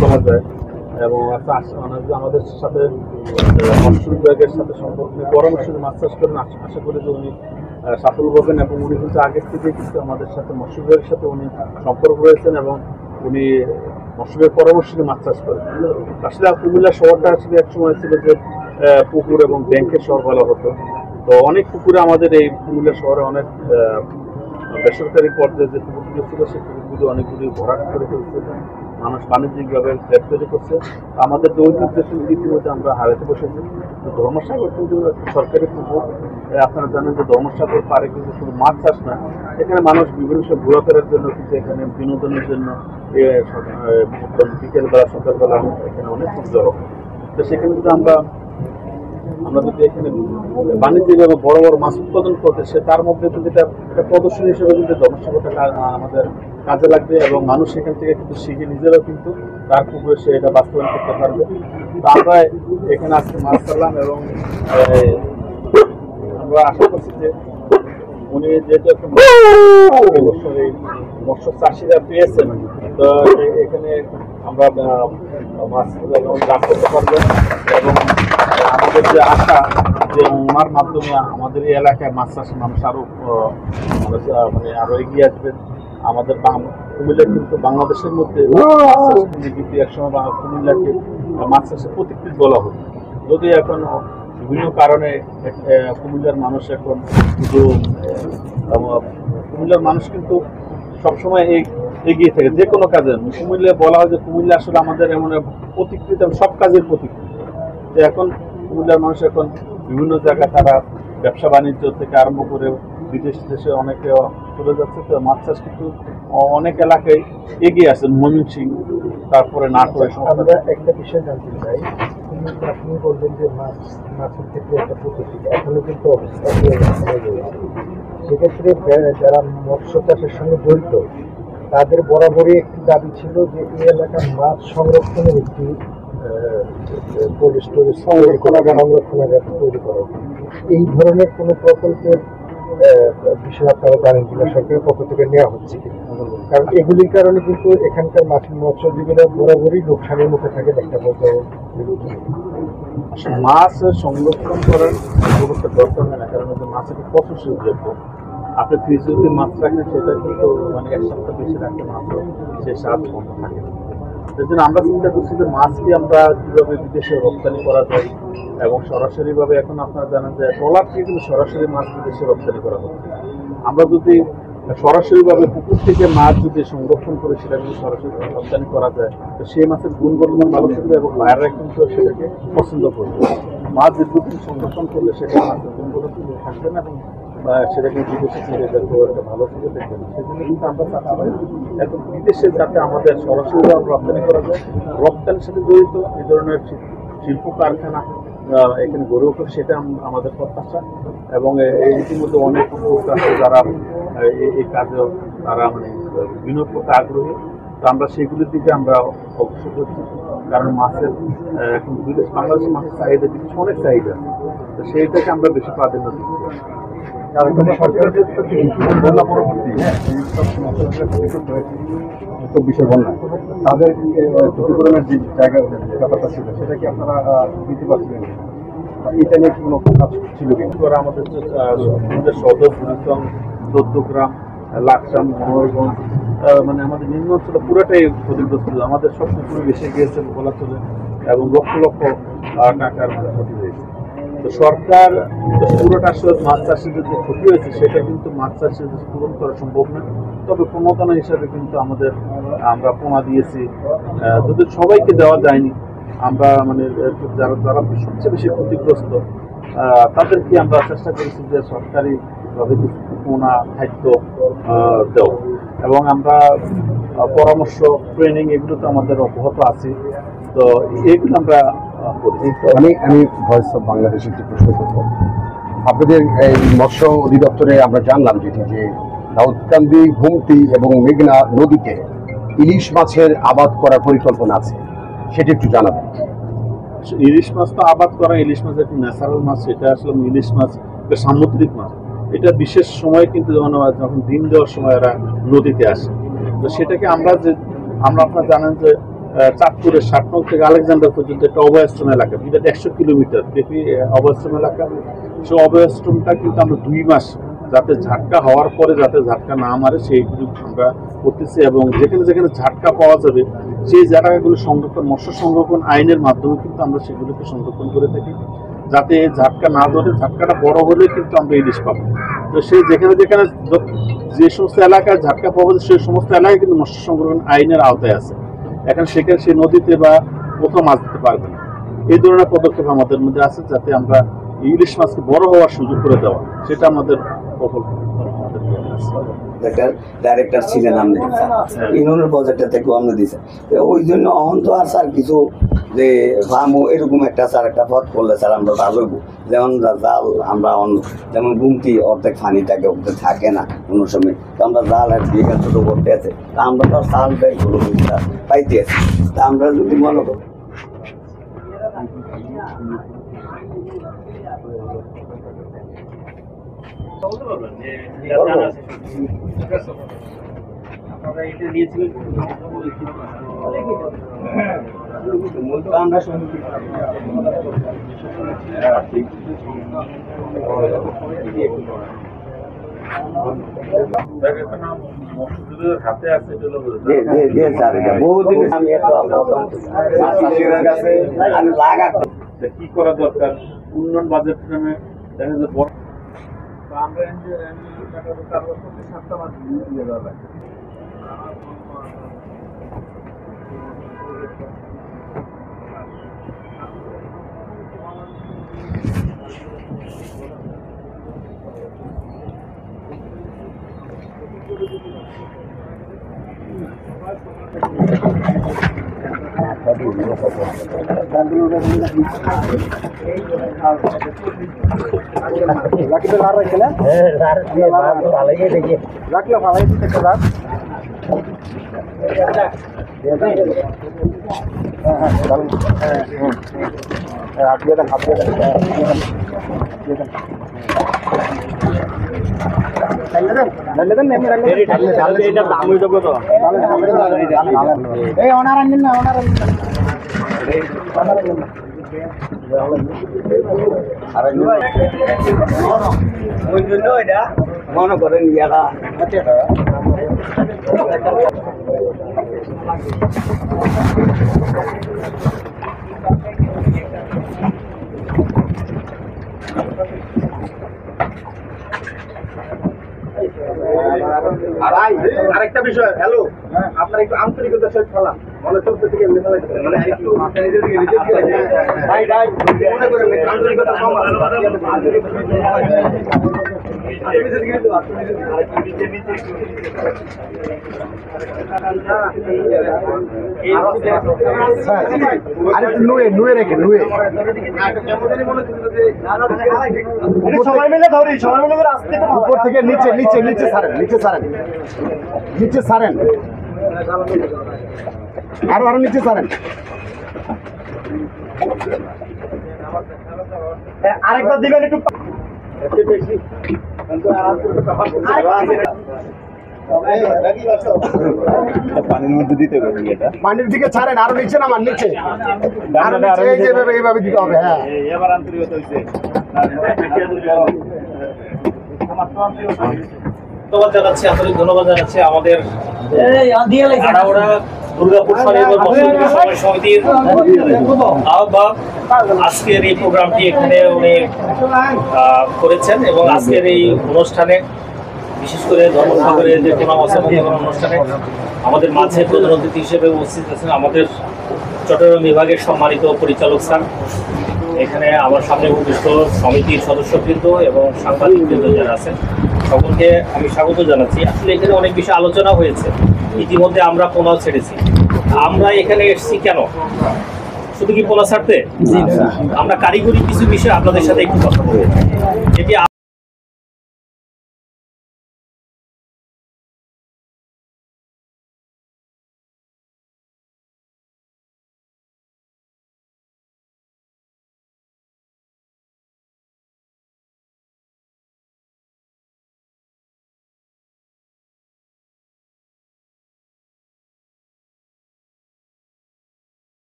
করা যায় এবং আমাদের সাথে মৎস্য বিভাগের সাথে সম্পর্ক পরামর্শ মাছ চাষ করেন। আশা করি যে উনি সফল হবেন এবং উনি কিন্তু আগের থেকে কিন্তু আমাদের সাথে মৎস্য বিভাগের সাথে উনি সম্পর্ক রয়েছেন এবং উনি মৎস্য বিভাগের পরামর্শ নিয়ে মাছ চাষ করেন। আসলে কুমিল্লা শহরটা আসলে এক সময় ছিল যে পুকুর এবং ব্যাংকের শহর বলা হতো। তো অনেক পুকুরে আমাদের এই কুমিল্লা শহরে অনেক বেসরকারি পর্যায়ে যে পুকুরগুলো ছিল সেই পুকুরগুলো অনেকগুলি ভরাট করে ফেলছে, মানুষ বাণিজ্যিকভাবে ফ্ল্যাট তৈরি করছে। আমাদের যে ঐতিহ্য ইতিমধ্যে আমরা হারাতে বসেছি। তো ধর্মসাগর কিন্তু সরকারি পুকুর। আপনারা জানেন যে ধর্মসাগর পারে কিন্তু শুধু মাছ চাষ না, এখানে মানুষ বিভিন্ন সব ঘোরাফেরার জন্য কিন্তু এখানে বিনোদনের জন্য বিকেলবেলা সকালবেলা এখানে অনেক জড়ো। তো সেখানে কিন্তু আমরা যদি এখানে বাণিজ্যিক এবং বড় বড় মাছ উৎপাদন করতে তার মধ্যে কিন্তু এটা একটা প্রদর্শনী হিসেবে কিন্তু ধর্মসাগরটা আমাদের কাজে লাগবে এবং মানুষ সেখান থেকে কিন্তু শিখে নিজেরাও কিন্তু তার পুকুরে সে এটা বাস্তবায়ন করতে পারবে। তো আমরা এখানে আজকে মাছ ধরলাম এবং আমরা আশা করছি যে উনি যেহেতু একটা মৎস্য চাষিরা পেয়েছেন, তো এখানে আমরা মাছ চাষ করতে পারবো এবং আমাদের যে আশা যে ওনার মাধ্যমে আমাদের এই এলাকায় মাছ চাষের মানুষ আরো এগিয়ে আসবেন। আমাদের কুমিল্লা কিন্তু বাংলাদেশের মধ্যে কিন্তু একসময় কুমিল্লাকে মাছ চাষের প্রতিকৃতি বলা হতো। যদি এখন বিভিন্ন কারণে কুমিল্লার মানুষ এখন শুধু কুমিল্লার মানুষ কিন্তু সবসময় এগিয়ে থাকে যে কোনো কাজে। কুমিল্লা বলা হয় যে কুমিল্লা আসলে আমাদের এমন প্রতিকৃতি, সব কাজের প্রতিকৃতি। যে এখন কুমিল্লার মানুষ এখন বিভিন্ন জায়গায় তারা ব্যবসা বাণিজ্য থেকে আরম্ভ করে বিদেশ দেশে অনেকে চলে যাচ্ছে। তো মাছ চাষ কিন্তু অনেক এলাকায় এগিয়ে আছে, ময়মনসিংহ, তারপরে নাটোর। আমরা একটা বিষয় জানতে চাই, আপনি বলবেন যে মাছের ক্ষেত্রে একটা প্রতিক্রিয়া এখনো কিন্তু অবস্থা সেক্ষেত্রে যারা মৎস্য চাষের সঙ্গে জড়িত তাদের বরাবরই একটি দাবি ছিল যে এই এলাকার মাছ সংরক্ষণের একটি সংরক্ষণাগার তৈরি করা। এই ধরনের কোনো প্রকল্পের বিষয়ে আপনারা জানেন কিনা, সরকারের পক্ষ থেকে নেওয়া হচ্ছে কিনা? কারণ এগুলির কারণে কিন্তু এখানকার মৎস্যজীবীরা বরাবরই লোকসানের মুখে থাকে একটা পর্যায়ে। মাছ সংরক্ষণ করার ব্যবস্থা দরকার হয় না, কারণ মাছ একটা পচনশীল দ্রব্য। আপনি ফ্রিজে যদি মাছ রাখেন সেটা কিন্তু মানে এক সপ্তাহ বেশি রাখতে মাছও সে স্বাদ বন্ধ থাকে। সেই জন্য আমরা চিন্তা করছি যে মাছকে আমরা কীভাবে বিদেশে রপ্তানি করা যায় এবং সরাসরিভাবে এখন আপনারা জানেন যে ট্রলার থেকে কিন্তু সরাসরি মাছ বিদেশে রপ্তানি করা হচ্ছে। আমরা যদি সরাসরিভাবে পুকুর থেকে মাছ যদি সংরক্ষণ করে সেটা যদি সরাসরি রপ্তানি করা যায়, তো সেই মাছের গুণগত মান ভালো থাকবে এবং বায়াররা কিন্তু সেটাকে পছন্দ করবে। মাছ দীর্ঘদিন সংরক্ষণ করলে সেটা মাছের গুণগত থাকবে না এবং সেটাকে বিদেশে ছেড়ে যাতে একটা ভালো থেকে দেখবে না। সেই জন্য কিন্তু আমরা চাচ্ছি এখন বিদেশে যাতে আমাদের সরাসরি রপ্তানি করা যায়, রপ্তানির সাথে জড়িত এই ধরনের শিল্প কারখানা এখানে গড়ে উঠবে, সেটা আমাদের প্রত্যাশা। এবং ইতিমধ্যে অনেক উদ্যোক্তা আছে যারা এই কাজে তারা মানে বিভিন্ন প্রকার আগ্রহী। তো আমরা সেগুলির দিকে আমরা অগ্রসর করছি, কারণ মাছের এখন বিদেশ বাংলাদেশের মাছের চাহিদা বিদেশে অনেক চাহিদা, তো সেইটাকে আমরা বেশি প্রাধান্য দিচ্ছি। কারণ সরকারের বন্যা পরবর্তী চব্বিশের বন্যা তাদের ক্ষতিপূরণের যে জায়গা ব্যাপারটা ছিল সেটা কি আপনারা দিতে পারছিলেন? এটা নিয়ে কোনো কাজ ছিল কিন্তু আমাদের সদর, বুড়িচং, চৌদ্দগ্রাম, লাকসাম, মনোহরগঞ্জ মানে আমাদের নিম্ন অঞ্চলে পুরোটাই ক্ষতিগ্রস্ত। আমাদের সব পুকুরে বেশি গিয়েছে বলা চলে এবং লক্ষ লক্ষ টাকার ক্ষতি হয়েছে। তো সরকার পুরোটা আসলে মাছ চাষের যে ক্ষতি হয়েছে সেটা কিন্তু মাছ চাষের পূরণ করা সম্ভব না। তবে প্রণোদনা হিসাবে কিন্তু আমরা পোনা দিয়েছি, যদি সবাইকে দেওয়া যায়নি। আমরা মানে যারা সবচেয়ে বেশি ক্ষতিগ্রস্ত তাদেরকে আমরা চেষ্টা করেছি যে সরকারিভাবে কিছু পোনা খাদ্য দেওয়া এবং আমরা পরামর্শ ট্রেনিং এগুলো তো আমাদের অব্যাহত আছে। তো এইগুলো আমরা আমি ভয়েস অফ বাংলাদেশ একটি প্রশ্ন করব। আপনাদের এই মৎস্য অধিদপ্তরে আমরা জানলাম যেটি যে দাউদকান্দি, ঘুমতি এবং মেঘনা নদীতে ইলিশ মাছের আবাদ করার পরিকল্পনা আছে, সেটা একটু জানাবেন। ইলিশ মাছ তো আবাদ করা, ইলিশ মাছ একটি ন্যাচারাল মাছ, সেটা আসলে ইলিশ মাছ সামুদ্রিক মাছ। এটা বিশেষ সময় কিন্তু যখন ডিম দেওয়ার সময় এরা নদীতে আসে, তো সেটাকে আমরা যে আমরা আপনারা জানেন যে চাঁদপুরের 60 নং থেকে আলেকজান্ডার পর্যন্ত একটা অভয়াশ্রম এলাকা, বিরাট 100 কিলোমিটার ব্যাপী অভয়াশ্রম এলাকা। সেই অভয়াশ্রমটা কিন্তু আমরা 2 মাস যাতে ঝাটকা হওয়ার পরে যাতে ঝাটকা না মারে সেইগুলো আমরা করতেছি, এবং যেখানে যেখানে ঝাটকা পাওয়া যাবে সেই জায়গাগুলো সংরক্ষণ, মৎস্য সংরক্ষণ আইনের মাধ্যমে কিন্তু আমরা সেগুলোকে সংরক্ষণ করে থাকি, যাতে ঝাটকা না ধরে। ঝাটকাটা বড় হলে কিন্তু আমরা ইলিশ পাবো। তো সেই যেখানে যেখানে যে সমস্ত এলাকায় ঝাটকা পাওয়া যায় সেই সমস্ত এলাকায় কিন্তু মৎস্য সংরক্ষণ আইনের আওতায় আছে। এখন সেখানে সে নদীতে বা কোথাও মাছ দিতে পারবে না। এই ধরনের পদক্ষেপ আমাদের মধ্যে আছে, যাতে আমরা ইলিশ মাছকে বড় হওয়ার সুযোগ করে দেওয়া, সেটা আমাদের প্রকল্প। ডাইরেক্টর ছিলেন আপনি, ইউনিয়নের বাজেটটা থেকে আপনি দিয়েছেন, ওই জন্য অহন তো আর স্যার কিছু যে ফার্মও এরকম একটা স্যার একটা পথ করলে স্যার আমরা ভালো হইব। যেমন জাল আমরা যেমন গুমতি অর্ধেক ফানি থাকে, ওদের থাকে না কোনো সময়, তো আমরা জাল আর বিঘা ছোটো করতে আছে, তা আমরা তো চাল ব্যাগ গুলো পাইতে আছি। তা আমরা যদি মনে করি হাতে আছে বহুদিন আমি লাগা কি করা দরকার, উন্নয়ন বাজেট নামে দেখা যায় বড় আমরা সাতটা মাস দিয়ে দেওয়া লাগে। ওই জন্য এটা মনে করেন ইয়ারা আরেকটা বিষয়, হ্যালো, আপনার একটু আন্তরিকতার সাথে খেলা মনে চলতে থেকে মানে একটু মনে করেন আন্তরিকতা কম সবাই মিলে ধরি, সবাই মিলে আসতে উপর থেকে নিচে নিচে নিচে ছাড়েন, নিচে ছাড়েন, নিচে ছাড়েন, আরো আরো নিচে ছাড়েন। আরেকবার দিবেন একটু পানির মধ্যে দিতে হবে, এটা পানির দিকে ছাড়েন, আরো নিচে নামান, নিচে আরো নিচে, এইভাবে এইভাবে দিতে হবে। হ্যাঁ, এবার আন্তরিকতা হইছে। ধন্যবাদ জানাচ্ছি, আন্তরিক ধন্যবাদ জানাচ্ছি আমাদের আড়াওড়া দুর্গাপুর স্বনির্ভর মৎস্য সময় সমিতির আহ্বায়ক। আজকের এই প্রোগ্রামটি এখানে উনি করেছেন, এবং আজকের এই অনুষ্ঠানে বিশেষ করে ধর্মসাগরের যে কোনো অনুষ্ঠানে আমাদের মাঝে প্রধান অতিথি হিসেবে উপস্থিত আছেন আমাদের চট্টগ্রাম বিভাগের সম্মানিত পরিচালক স্যার। এখানে আমার সামনে উপবিষ্ট সমিতির সদস্যবৃন্দ এবং সাংবাদিকবৃন্দ যারা আছেন, সকলকে আমি স্বাগত জানাচ্ছি। আসলে এখানে অনেক বিষয় আলোচনা হয়েছে, ইতিমধ্যে আমরা পোনাও ছেড়েছি। আমরা এখানে এসেছি কেন? শুধু কি পোনা ছাড়তে? আমরা কারিগরি কিছু বিষয় আপনাদের সাথে একটু কথা বলবো, যেটি